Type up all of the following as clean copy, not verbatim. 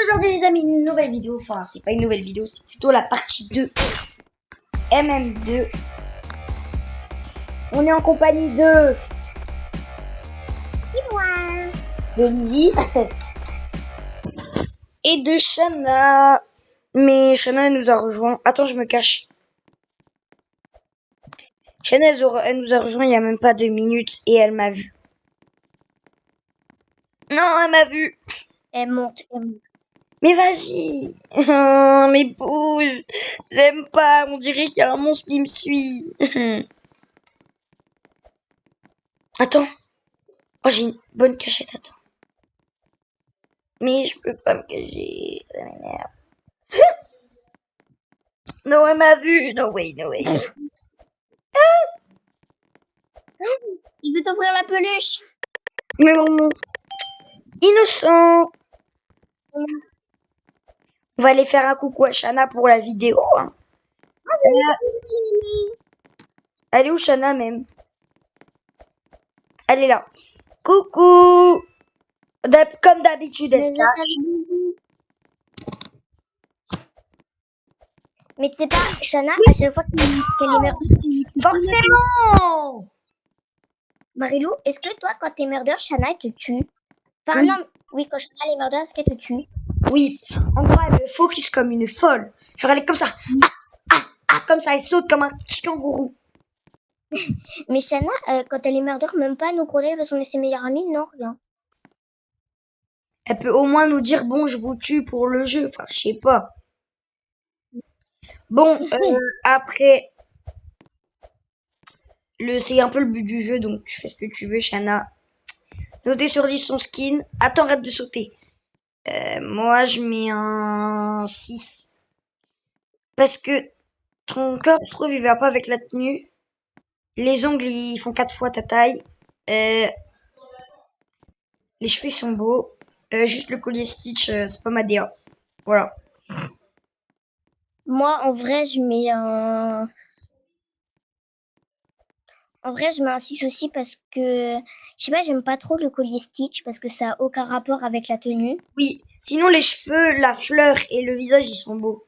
Aujourd'hui les amis, une nouvelle vidéo, enfin c'est pas une nouvelle vidéo, c'est plutôt la partie 2 MM2. On est en compagnie de Lizzie et de Shana. Mais Shana elle nous a rejoint. Attends, je me cache. Shana elle nous a rejoint il y a même pas 2 minutes et elle m'a vu. Non, elle m'a vu. Elle monte. Mais vas-y. Mais bouge. J'aime pas. On dirait qu'il y a un monstre qui me suit. Attends. Oh, j'ai une bonne cachette. Attends. Mais je peux pas me cacher. Ça m'énerve. Non, elle m'a vu. No way, no way. Il veut t'offrir la peluche. Mais vraiment. Innocent. On va aller faire un coucou à Shana pour la vidéo. Hein. Elle est où Shana même? Elle est là. Coucou. Comme d'habitude, elle se cache. Mais tu sais pas, Shana, à chaque fois qu'elle est merdeur, Forcément. Marilou, est-ce que toi, quand t'es merdeur, Shana, elle te tue? Enfin, non, oui, quand Shana, elle est merdeur, est-ce qu'elle te tue? Oui. En gros, elle me focus comme une folle. Genre, elle est comme ça. Comme ça, elle saute comme un petit kangourou. Mais Shana, quand elle est merdeur, même pas nous protéger parce qu'on est ses meilleures amies, non, rien. Elle peut au moins nous dire, bon, je vous tue pour le jeu. Enfin, je sais pas. Bon, après, c'est un peu le but du jeu, donc tu fais ce que tu veux, Shana. Noter sur 10 son skin. Attends, arrête de sauter. Moi, je mets un 6. Parce que ton corps, je trouve, il va pas avec la tenue. Les ongles, ils font 4 fois ta taille. Les cheveux, ils sont beaux. Juste le collier Stitch, c'est pas ma DA. Voilà. Moi, en vrai, je mets un... En vrai, je mets un 6 aussi parce que, je sais pas, j'aime pas trop le collier Stitch parce que ça a aucun rapport avec la tenue. Oui, sinon les cheveux, la fleur et le visage, ils sont beaux.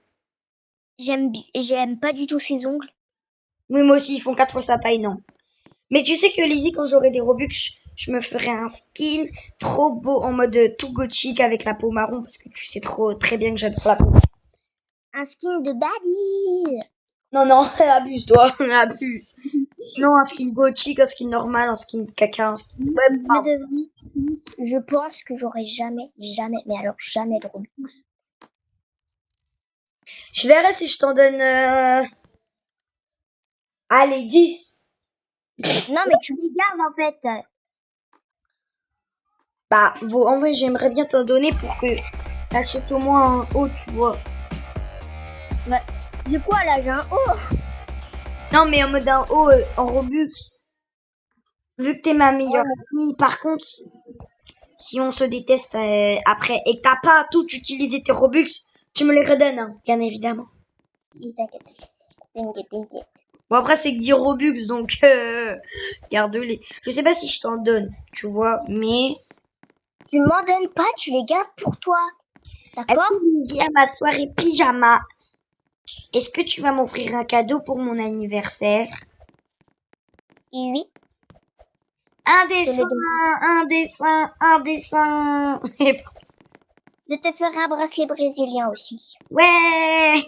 J'aime pas du tout ses ongles. Oui, moi aussi, ils font 4 fois sa taille, non. Mais tu sais que Lizzie, quand j'aurai des Robux, je me ferai un skin trop beau en mode tout gothique avec la peau marron parce que tu sais très bien que j'adore la peau. Un skin de baddie. Non, non, abuse-toi, abuse. Non, un skin gothique, un skin normal, un skin caca, un skin... Je pense que j'aurai jamais, mais alors jamais de Robux. Je verrai si je t'en donne... Allez, 10. Non, mais tu les gardes en fait. Bah, en vrai, j'aimerais bien t'en donner pour que t'achètes au moins un haut, tu vois. Bah, du coup, là, j'ai un haut. Non, mais en mode un haut, en Robux. Vu que t'es ma meilleure amie, par contre, si on se déteste après et que t'as pas tout utilisé tes Robux, tu me les redonnes, hein, bien évidemment. T'inquiète. Bon, après, c'est que 10 Robux, donc garde-les. Je sais pas si je t'en donne, tu vois, mais... Tu m'en donnes pas, tu les gardes pour toi. D'accord? À ma soirée pyjama, est-ce que tu vas m'offrir un cadeau pour mon anniversaire? Oui. Un dessin. Je te ferai un bracelet brésilien aussi. Ouais.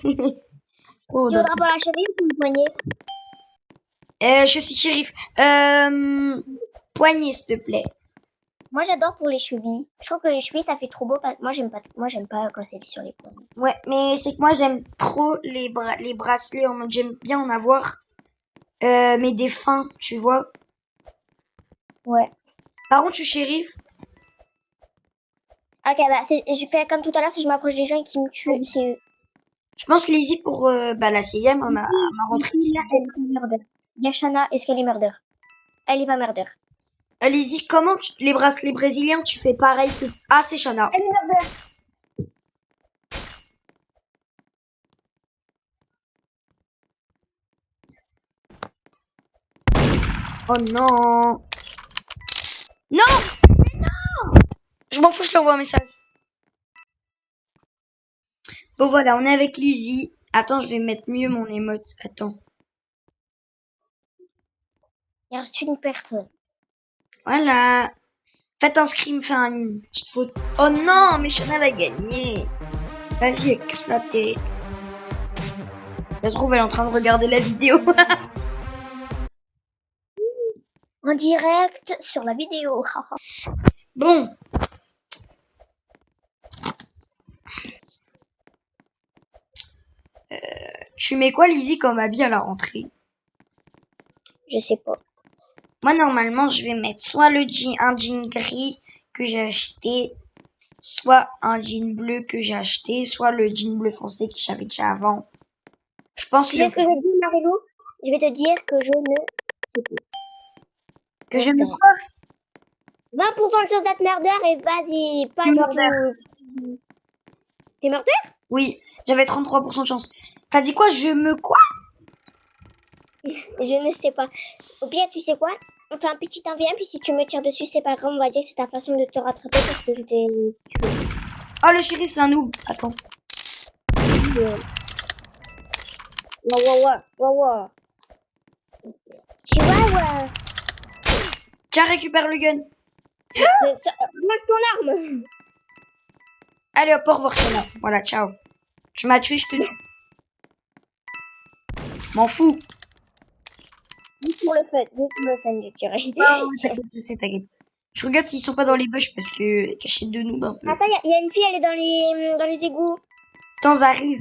Oh, Tu voudras pour la cheville ou pour le poignet? je suis shérif. Poignée, s'il te plaît. Moi, j'adore pour les chevilles. Je trouve que les chevilles, ça fait trop beau. Moi, j'aime pas quand c'est sur les poignets. Ouais, mais c'est que moi, j'aime trop les bracelets. En mode, j'aime bien en avoir. Mais des fins, tu vois. Ouais. Par contre, tu shérif. Ok, bah, je fais comme tout à l'heure, si je m'approche des gens et qu'ils me tuent, c'est eux. Je pense Lizzie pour la 6e, on a rentré 6e. Yashana, est-ce qu'elle est murder? Elle est pas murder. Lizzie, comment les bracelets brésiliens, tu fais pareil que... Ah, c'est Shana. Elle est murder. Oh non. Non. Je m'en fous, je lui envoie un message. Bon, voilà, on est avec Lizzie. Attends, je vais mettre mieux mon émote. Attends. Il reste une personne. Voilà. Faites un scream, fais une petite faute. Oh non, mais Chanel a gagné. Vas-y, casse la tête. Ça se trouve, elle est en train de regarder la vidéo. En direct sur la vidéo. Bon. Tu mets quoi, Lizzie, comme habit à la rentrée? Je sais pas. Moi, normalement, je vais mettre soit un jean gris que j'ai acheté, soit un jean bleu que j'ai acheté, soit le jean bleu foncé que j'avais déjà avant. Je pense Tu sais ce que je vais te dire, Marilou? Je vais te dire que je ne sais plus. que je ne pas. 20% de chance d'être merdeur et vas-y, pas Tu du meurs. tout. T'es merdeur? Oui, j'avais 33% de chance. T'as dit quoi? Je me quoi? Je ne sais pas. Au pire, tu sais quoi? On fait un petit 1v1, puis si tu me tires dessus, c'est pas grave, on va dire que c'est ta façon de te rattraper parce que je t'ai tué. Oh, le shérif, c'est un noob. Attends. Waouh. Chihuahua. Tiens, récupère le gun. Mange ton arme. Allez, hop, au revoir, Shana. Voilà, ciao. Tu m'as tué, je te tue. M'en fous. Juste pour le fun, j'ai tiré. Oh, t'inquiète, je sais, t'inquiète. Je regarde s'ils sont pas dans les bush parce que cachés de noob un peu. Attends, il y a une fille, elle est dans les égouts. Temps arrive.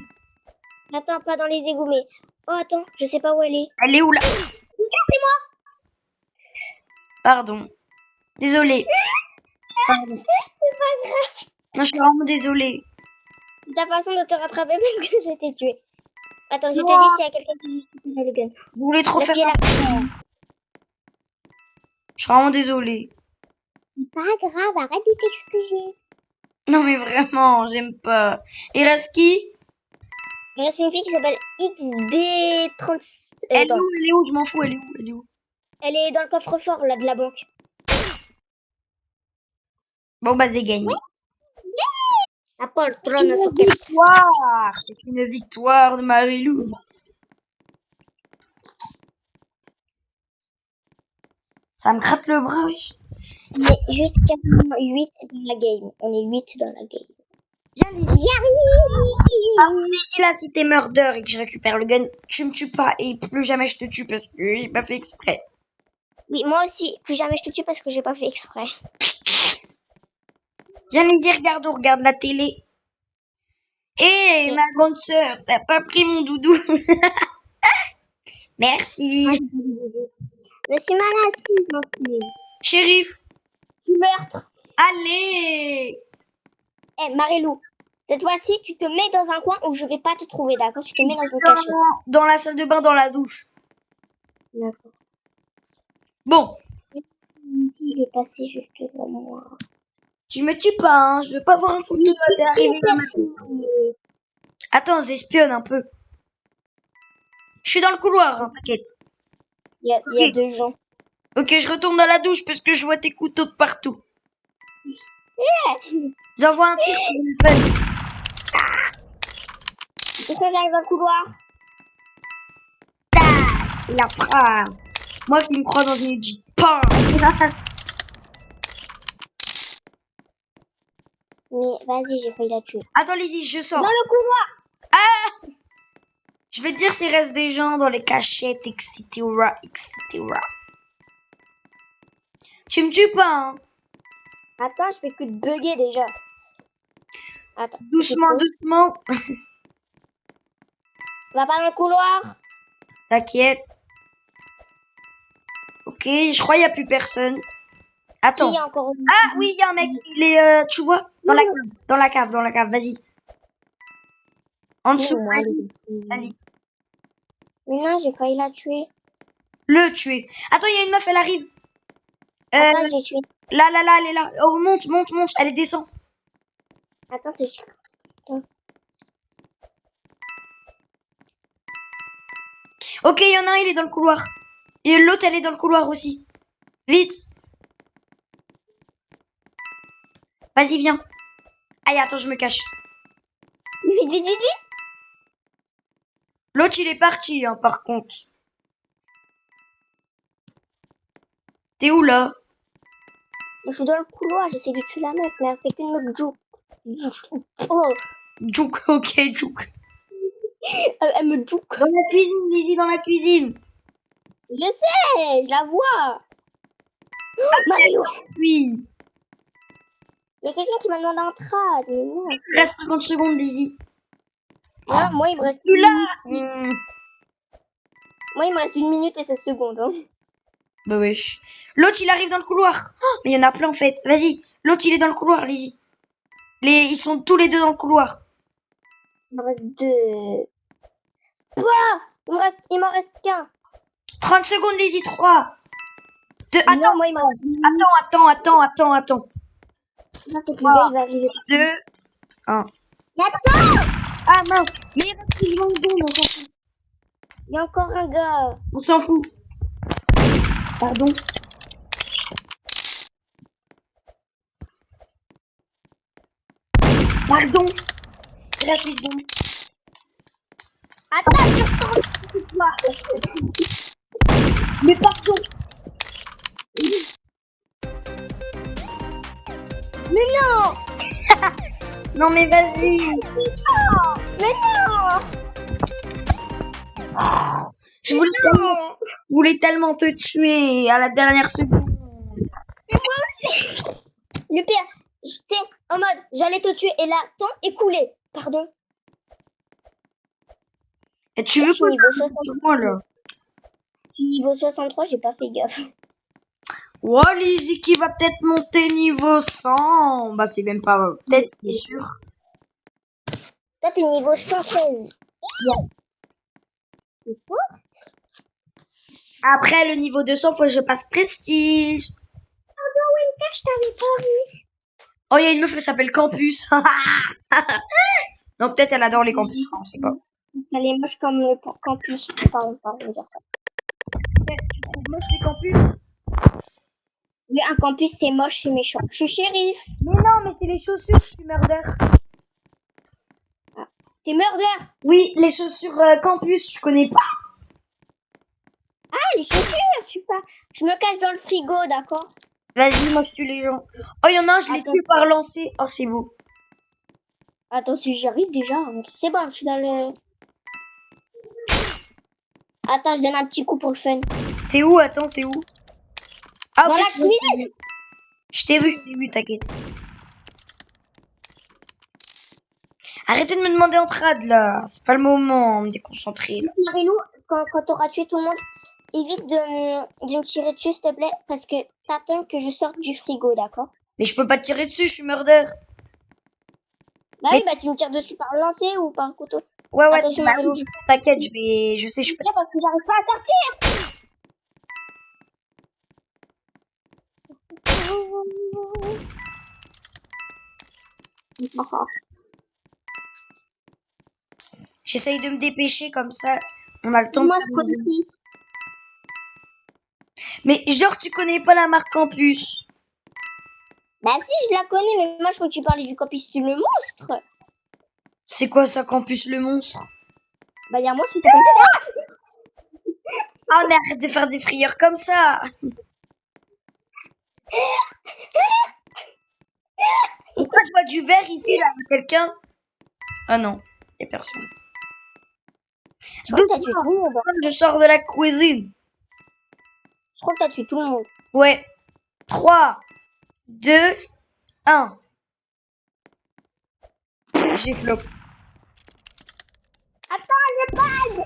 Attends, pas dans les égouts, mais... Oh, attends, je sais pas où elle est. Elle est où là? C'est moi. Pardon. Désolé. Pardon. C'est pas grave. Non, je suis vraiment désolée. C'est ta façon de te rattraper parce que je t'ai tué. Attends, je te dis s'il y a quelqu'un qui fait le gun. Vous voulez trop La faire fille est là. Je suis vraiment désolée. C'est pas grave, arrête de t'excuser. Non, mais vraiment, j'aime pas. Il reste qui? Il reste une fille qui s'appelle XD30. Elle est Attends. où? Elle est où? Je m'en fous, elle est où? Elle est où? Elle est dans le coffre-fort là de la banque. Bon, bah, c'est gagné. Après, le C'est trône une sur victoire! C'est une victoire de Marilou. Ça me gratte le bras. On est jusqu'à 8 dans la game. On est 8 dans la game. Viens, Lizzie. Lizzie, là, si t'es murder et que je récupère le gun, tu me tues pas et plus jamais je te tue parce que j'ai pas fait exprès. Oui, moi aussi. Plus jamais je te tue parce que j'ai pas fait exprès. Viens, Lizzie, regarde, on regarde la télé. Eh, ma grande sœur, t'as pas pris mon doudou. Merci. Je suis mal assise, mon fils. Shérif, Tu meurtre. allez. Eh, Marilou, cette fois-ci, tu te mets dans un coin où je vais pas te trouver, d'accord? Tu te mets dans une cachette. Dans la salle de bain, dans la douche. D'accord. Bon, Il est passé juste devant moi. tu me tues pas, hein. Je veux pas voir un coup de doigt. T'es arrivé là maintenant. Attends, j'espionne un peu. Je suis dans le couloir, hein, t'inquiète. Il y a 2 gens. Ok, je retourne dans la douche parce que je vois tes couteaux de partout. J'envoie un tir pour le fun. Et ça, j'arrive dans le couloir. Il a pris. Moi qui me crois dans une jeep. Pam. Mais vas-y, j'ai failli la tuer. Attends, Lizzie, je sors. Dans le couloir. Je vais te dire s'il reste des gens dans les cachettes, etc., etc. Tu me tues pas, hein. Attends, je fais que de bugger déjà. Attends. Doucement, doucement. Va pas dans le couloir. T'inquiète. Ok, je crois qu'il n'y a plus personne. Attends. Si, il y a encore une... Ah oui, il y a un mec. Il est, tu vois, dans la cave. Dans la cave, vas-y. En dessous, vas-y. Mais non, j'ai failli la tuer. Le tuer. Attends, il y a une meuf, elle arrive. Attends, j'ai tué. Là, elle est là. Oh, monte. Allez, descend. Attends, c'est sûr. Ok, il y en a un, il est dans le couloir. Et l'autre, elle est dans le couloir aussi. Vite. Vas-y, viens. Aïe, attends, je me cache. Vite, Vite, vite, vite, vite. L'autre, il est parti, hein, par contre. T'es où, là? Je suis dans le couloir, j'essaie de tuer la meuf, mais elle fait qu'une meuf joue. Oh, Jouk, ok, Jouk. elle me joue. Dans la cuisine, Lizzie, dans la cuisine. Je sais, je la vois. Mario, Oui. il y a quelqu'un qui m'a demandé un trad, mais non. Il reste 50 secondes, Lizzie. Moi, il me reste Tu une l'as. minute. Moi, il me reste 1 minute et 16 secondes. Hein. Bah wesh. L'autre, il arrive dans le couloir. Oh, mais il y en a plein, en fait. Vas-y. L'autre, il est dans le couloir, Lizzie. Ils sont tous les deux dans le couloir. Il me reste 2. Quoi? Il m'en reste qu'un. 30 secondes, Lizzie. 3. 2. Non, Attends, moi, il m'en reste attends. Ça, c'est que le gars, il va arriver. 2, 1. Mais attends! Ah mince. Mais il reste une seconde, on s'en fout. Il y a encore un gars. On s'en fout. Pardon. Pardon. Il reste 8 secondes. Attends, je retourne. Mais pardon. Mais non! Non mais vas-y. Mais non! Je voulais tellement te tuer à la dernière seconde. Mais moi aussi! Le pire, j'étais en mode, j'allais te tuer et là, temps écoulé. Pardon. Et tu veux Je suis quoi niveau 63. sur moi là? Je suis niveau 63, j'ai pas fait gaffe. Oh, Lizzie qui va peut-être monter niveau 100. Bah c'est même pas peut-être, c'est sûr. Toi, t'es niveau 116. C'est fort. Après le niveau 200, faut que je passe prestige. Je t'avais pas vu. Oh, il y a une meuf qui s'appelle Campus. Non, peut-être elle adore les campus, on sait pas. Elle est moche comme le campus. Pardon, je veux dire ça. Tu trouves moche les campus? Oui, un campus, c'est moche, c'est méchant. Je suis shérif. Mais non, mais c'est les chaussures, je suis murder. T'es murder. Oui, les chaussures campus, tu connais pas? Ah, les chaussures, je suis pas. Je me cache dans le frigo, d'accord? Vas-y, moi je tue les gens. Oh, il y en a un, je l'ai Attends. tué par lancer. Oh, c'est beau. Attends, si j'y arrive déjà. C'est bon, je suis dans le. Attends, je donne un petit coup pour le fun. T'es où? Attends, t'es où? Ah, Dans ok, la cuisine. je t'ai vu, t'inquiète. Arrêtez de me demander en trad là. C'est pas le moment, me déconcentrer là. Marilou, quand t'auras tué tout le monde, évite de me tirer dessus, s'il te plaît, parce que t'attends que je sorte du frigo, d'accord? Mais je peux pas te tirer dessus, je suis murder. Bah Mais- oui, bah tu me tires dessus par le lancer ou par le couteau. Ouais, Attention, bah, Marilou. t'inquiète, je sais, je peux. Parce que j'arrive pas à sortir. J'essaye de me dépêcher comme ça. On a le temps de Moi, faire je prends nos- le 6. Mais genre, tu connais pas la marque Campus. Bah si, je la connais, mais moi je crois que tu parlais du campus le monstre. C'est quoi ça, Campus le monstre? Bah il y a un monstre qui s'appelle ça. Ah, mais arrête de faire des frayeurs comme ça. Pourquoi je vois du vert ici, là? Quelqu'un? Ah non, y a personne. Je crois que t'as tué tout le monde. Je sors de la cuisine. Je crois que t'as tué tout le monde. Ouais. 3, 2, 1. J'ai flop. Attends, je bug.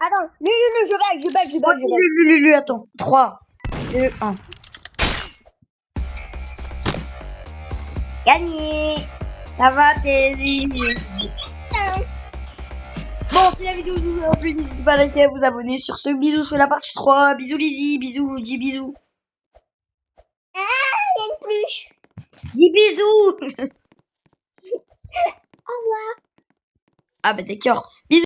Attends, je bug. Moi aussi, Lulu, attends. 3, 2, 1. Gagné. Ça va, Teddy. Bon, si la vidéo vous a plu, n'hésitez pas à liker et à vous abonner. Sur ce, bisous, je fais la partie 3. Bisous, Lizzie. Bisous, dis bisous. Il y a une pluche. Dis bisous. Au revoir. Ah bah d'accord.